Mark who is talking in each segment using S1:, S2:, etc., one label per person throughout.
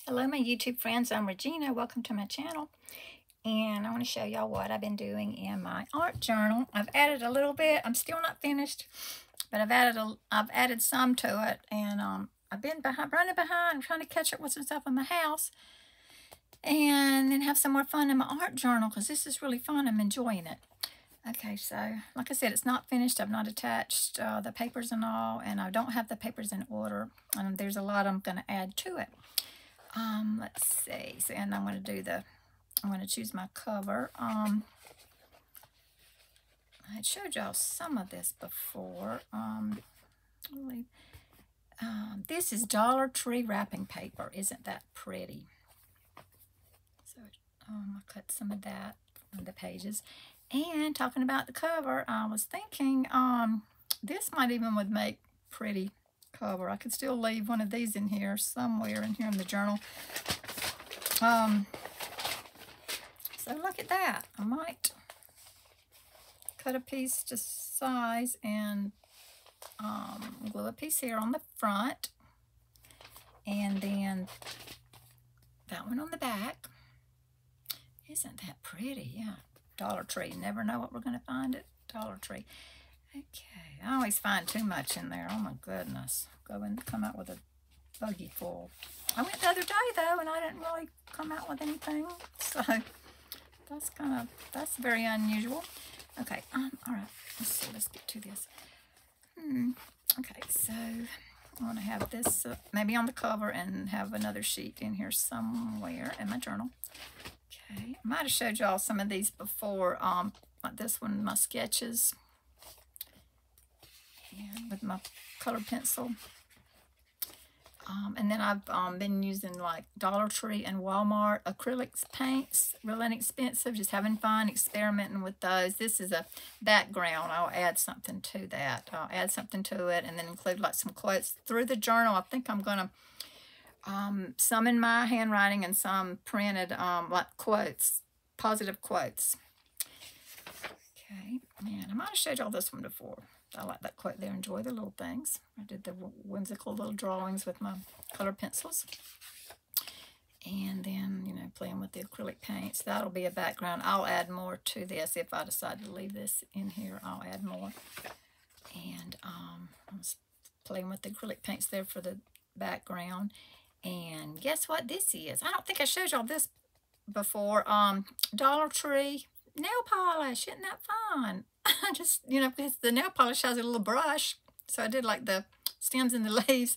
S1: Hello my YouTube friends, I'm Regina. Welcome to my channel. And I want to show y'all what I've been doing in my art journal. I've added a little bit. I'm still not finished, but I've added some to it. And I've been running behind, trying to catch up with some stuff in my house. And then have some more fun in my art journal because this is really fun. I'm enjoying it. Okay, so like I said, it's not finished. I've not attached the papers and all, and I don't have the papers in order. And there's a lot I'm going to add to it. Let's see. So, and I'm going to choose my cover. I had showed y'all some of this before. This is Dollar Tree wrapping paper. Isn't that pretty? So, I cut some of that on the pages. And talking about the cover, I was thinking, this might even would make pretty cover. I could still leave one of these in here somewhere in here in the journal. So look at that. I might cut a piece just size and glue a piece here on the front, and then that one on the back. Isn't that pretty? Yeah, Dollar Tree. Never know what we're going to find at Dollar Tree. Okay, I always find too much in there. Oh my goodness. Go and come out with a buggy full. I went the other day though, and I didn't really come out with anything. So that's very unusual. Okay, all right. Let's see. Let's get to this. Okay, so I want to have this maybe on the cover and have another sheet in here somewhere in my journal. Okay, I might have showed y'all some of these before. Like this one, my sketches. And with my colored pencil. And then I've been using like Dollar Tree and Walmart acrylics paints, real inexpensive, just having fun, experimenting with those. This is a background. I'll add something to that. I'll add something to it and then include like some quotes through the journal. I think I'm going to, some in my handwriting and some printed like quotes, positive quotes. Okay, and I might have showed y'all this one before. I like that quote there, enjoy the little things. I did the whimsical little drawings with my colored pencils. And then, you know, playing with the acrylic paints. That'll be a background. I'll add more to this. If I decide to leave this in here, I'll add more. And I was playing with the acrylic paints there for the background. And guess what this is? I don't think I showed y'all this before. Dollar Tree nail polish. Isn't that fun? Just, you know, because the nail polish has a little brush. So I did like the stems and the leaves,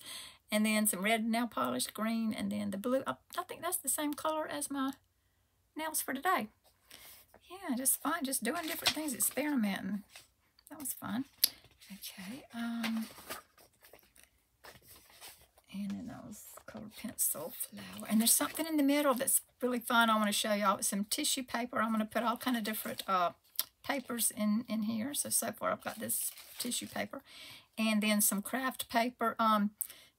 S1: and then some red nail polish, green, and then the blue. I think that's the same color as my nails for today. Yeah, just fun. Just doing different things, experimenting. That was fun. Okay. And then those colored pencil flower. And there's something in the middle that's really fun. I want to show y'all. Some tissue paper. I'm going to put all kind of different papers in here. So far I've got this tissue paper. And then some craft paper. You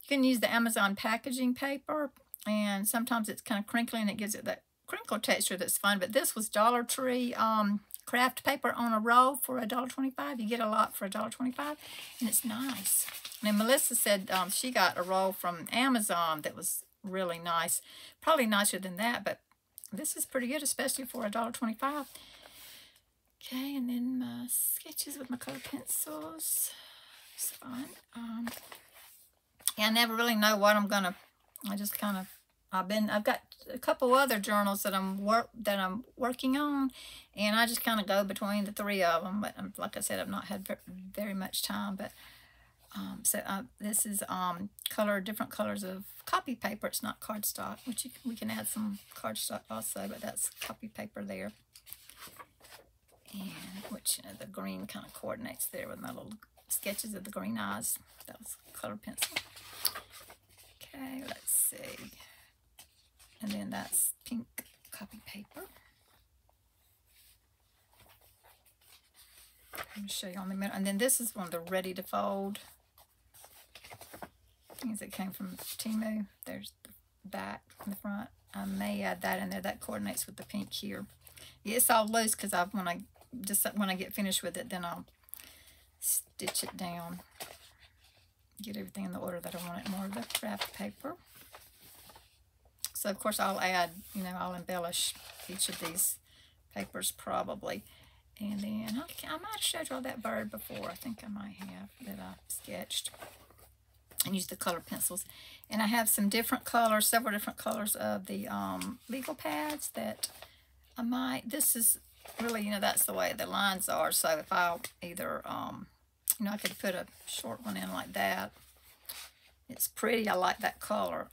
S1: can use the Amazon packaging paper. And sometimes it's kind of crinkly and it gives it that crinkle texture that's fun. But this was Dollar Tree craft paper on a roll for $1.25. You get a lot for $1.25. And it's nice. And Melissa said she got a roll from Amazon that was really nice. Probably nicer than that, but this is pretty good, especially for $1.25. Okay, and then my sketches with my colored pencils. It's fun. Yeah, I never really know what I'm gonna. I just kind of. I've got a couple other journals that I'm working on, and I just kind of go between the three of them. But like I said, I've not had very much time. But this is different colors of copy paper. It's not cardstock, which we can add some cardstock also, but that's copy paper there. And which the green kind of coordinates there with my little sketches of the green eyes. That was colored pencil. Okay, let's see. And then that's pink copy paper. I'm going to show you on the middle. And then this is one of the ready to fold. Things that came from Timu. There's the back and the front. I may add that in there. That coordinates with the pink here. Yeah, it's all loose because when I get finished with it, then I'll stitch it down. Get everything in the order that I want it. More of the craft paper. So of course I'll add, you know, I'll embellish each of these papers probably. And then I might have showed you all that bird before. I think I might have, that I sketched and used the color pencils. And I have some different colors, several different colors of the legal pads that I might, this is really, you know, that's the way the lines are. So if I'll either, you know, I could put a short one in like that. It's pretty. I like that color.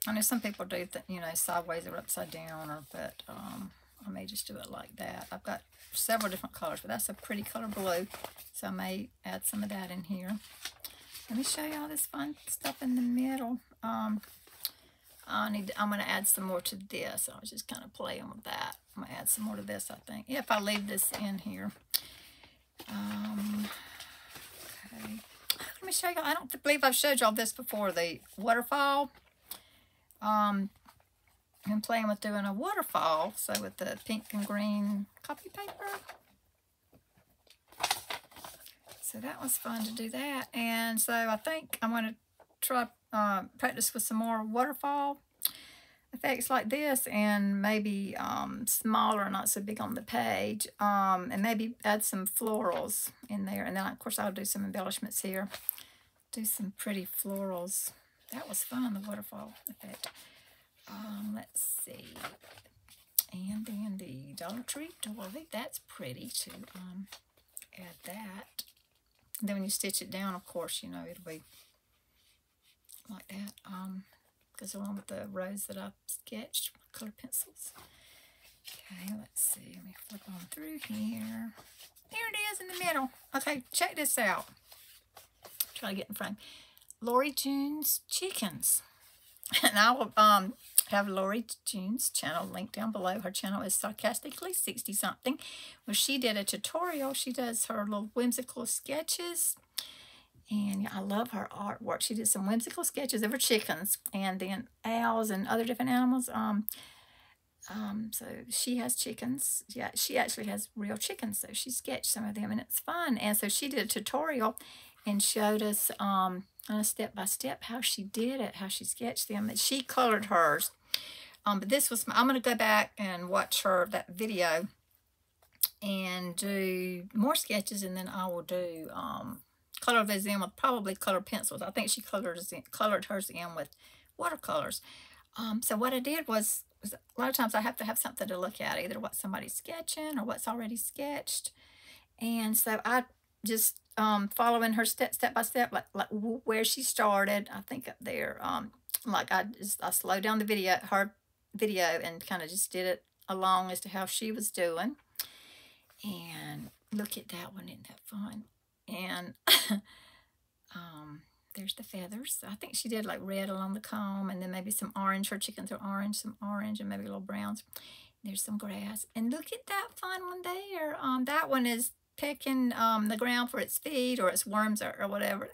S1: I know some people do, you know, sideways or upside down, but I may just do it like that. I've got several different colors, but that's a pretty color blue, so I may add some of that in here. Let me show you all this fun stuff in the middle. I'm going to add some more to this. I was just kind of playing with that. I'm going to add some more to this, I think. Yeah, if I leave this in here. Okay. Let me show you. I don't believe I've showed y'all this before. The waterfall. I'm playing with doing a waterfall. So with the pink and green copy paper. So that was fun to do that. And so I think I'm going to try practice with some more waterfall effects like this, and maybe smaller, not so big on the page, and maybe add some florals in there. And then of course I'll do some embellishments here, do some pretty florals. That was fun, the waterfall effect. Let's see, and then the Dollar Tree doily, that's pretty to add that. And then when you stitch it down, of course, you know, it'll be like that. Goes along with the rows that I've sketched with color pencils. Okay, let's see. Let me flip on through here. Here it is in the middle. Okay, check this out. Try to get in frame. Lori June's Chickens. And I will have Lori June's channel linked down below. Her channel is Sarcastically 60 something, where she did a tutorial. She does her little whimsical sketches. And I love her artwork. She did some whimsical sketches of her chickens and then owls and other different animals. So she has chickens. Yeah, she actually has real chickens. So she sketched some of them and it's fun. And so she did a tutorial and showed us on a step-by-step how she did it, how she sketched them. And she colored hers. But this was, I'm going to go back and watch that video and do more sketches, and then I will do color those in with probably color pencils. I think she colored hers in with watercolors. So what I did was a lot of times I have to have something to look at, either what somebody's sketching or what's already sketched. And so I just following her step by step, like where she started. I think up there, like I slowed down her video, and kind of just did it along as to how she was doing. And look at that one, isn't that fun? And there's the feathers. I think she did like red along the comb, and then maybe some orange. Her chickens are orange, some orange, and maybe little browns. There's some grass. And look at that fun one there. That one is pecking the ground for its feed or its worms or whatever.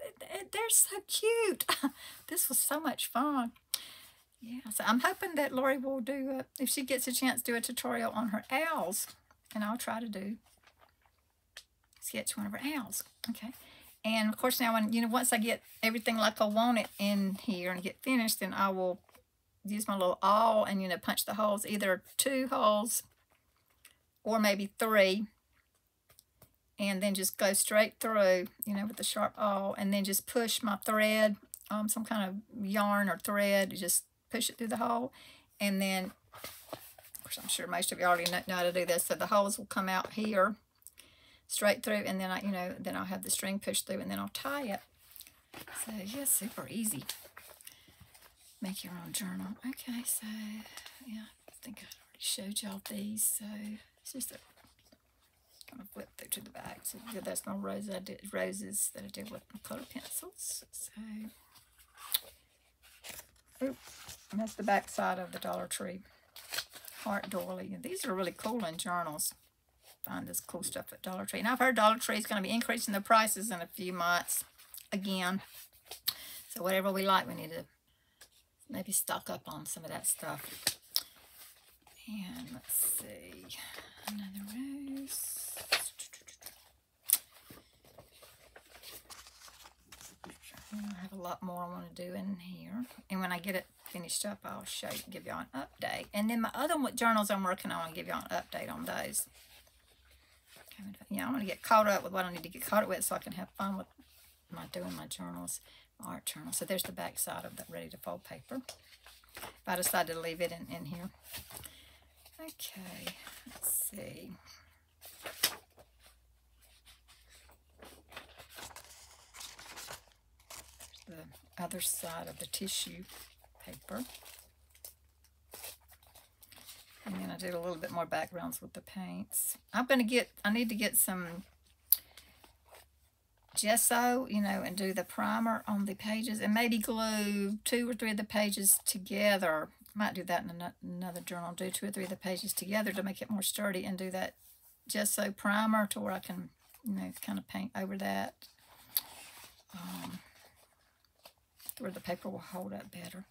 S1: They're so cute. This was so much fun. Yeah, so I'm hoping that Lori will do, if she gets a chance, do a tutorial on her owls. And I'll try to sketch one of her owls. Okay. And of course now, when once I get everything like I want it in here and get finished, then I will use my little awl and punch the holes, either 2 holes or maybe 3, and then just go straight through, with the sharp awl, and then just push my thread, some kind of yarn or thread, just push it through the hole, and then, of course, I'm sure most of you already know how to do this, so the holes will come out here straight through, and then then I'll have the string pushed through, and then I'll tie it. So yeah, super easy. Make your own journal. Okay, so yeah, I think I already showed y'all these. So it's just a kind of flip through to the back. So that's my roses that I did with my color pencils. So and that's the back side of the Dollar Tree heart doily. And these are really cool in journals. Find this cool stuff at Dollar Tree. And I've heard Dollar Tree is going to be increasing their prices in a few months again. So whatever we like, we need to maybe stock up on some of that stuff. And let's see, another rose. I have a lot more I want to do in here. And when I get it finished up, I'll show you, give y'all an update. And then my other journals I'm working on, I'll give y'all an update on those. Yeah, I want to get caught up with what I need to get caught up with so I can have fun with doing my journals, my art journal. So there's the back side of that ready to fold paper. If I decide to leave it in here. Okay, let's see. There's the other side of the tissue paper. And then I did a little bit more backgrounds with the paints. I need to get some gesso, you know, and do the primer on the pages and maybe glue 2 or 3 of the pages together. Might do that in another journal. Do 2 or 3 of the pages together to make it more sturdy and do that gesso primer to where I can, you know, kind of paint over that. Where the paper will hold up better.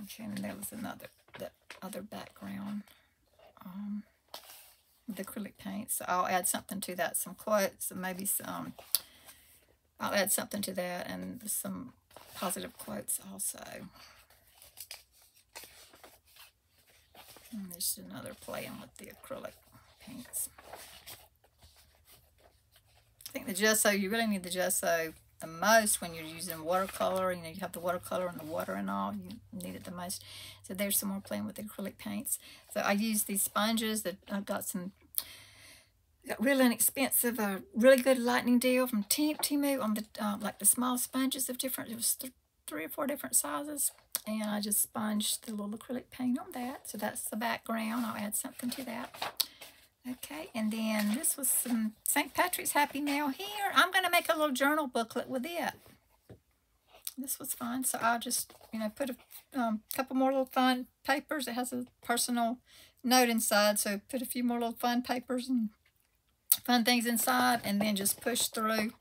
S1: Okay, and there was that other background with acrylic paint. So I'll add something to that, some quotes, and maybe some, I'll add something to that and some positive quotes also. And there's another playing with the acrylic paints. I think the gesso, you really need the gesso the most when you're using watercolor. You know, you have the watercolor and the water and all. You need it the most. So there's some more playing with the acrylic paints. So I use these sponges that I've got really inexpensive, really good lightning deal from Temu on the like the small sponges of different. It was 3 or 4 different sizes, and I just sponged the little acrylic paint on that. So that's the background. I'll add something to that. Okay, and then this was some St. Patrick's Happy Mail here. I'm going to make a little journal booklet with it. This was fun, so I'll just, you know, put a couple more little fun papers. It has a personal note inside, so put a few more little fun papers and fun things inside, and then just push through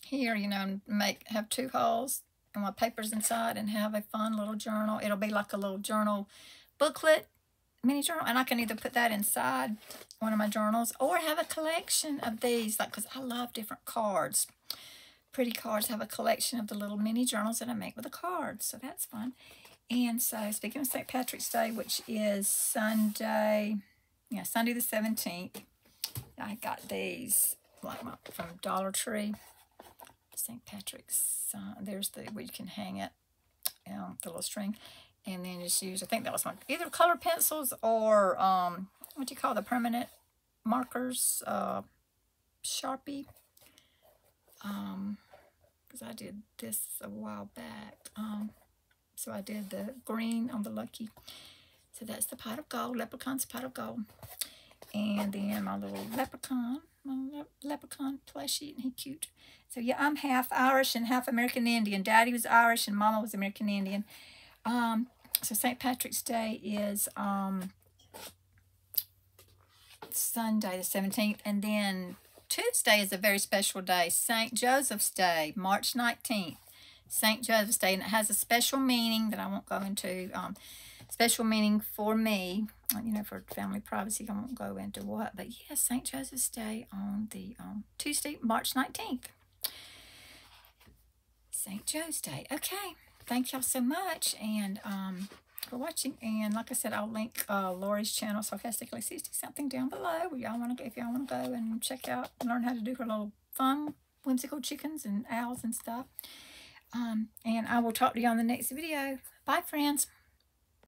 S1: here, you know, and have 2 holes and my papers inside and have a fun little journal. It'll be like a little journal booklet, mini journal, and I can either put that inside one of my journals or have a collection of these, like, because I love different cards. Pretty cards. Have a collection of the little mini journals that I make with the cards, so that's fun. And so, speaking of St. Patrick's Day, which is Sunday, yeah, Sunday the 17th, I got these like from Dollar Tree. St. Patrick's, there's where you can hang it, the little string. And then just use, I think that was either color pencils or, what do you call the permanent markers, Sharpie. Because I did this a while back. So I did the green on the Lucky. So that's the pot of gold, Leprechaun's pot of gold. And then my little leprechaun, plushie, and he's cute. So yeah, I'm half Irish and half American Indian. Daddy was Irish and Mama was American Indian. So St. Patrick's Day is Sunday the 17th, and then Tuesday is a very special day, St. Joseph's Day, March 19th. St. Joseph's Day, and it has a special meaning that I won't go into. Special meaning for me, you know, for family privacy. I won't go into what, but yes, St. Joseph's Day on the Tuesday, March 19th. St. Joe's Day. Okay. Thank y'all so much, and for watching. And like I said, I'll link Lori's channel, Sarcastically 60 something, down below. Where y'all want to, if y'all want to go and check out and learn how to do her little fun whimsical chickens and owls and stuff. And I will talk to you on the next video. Bye, friends.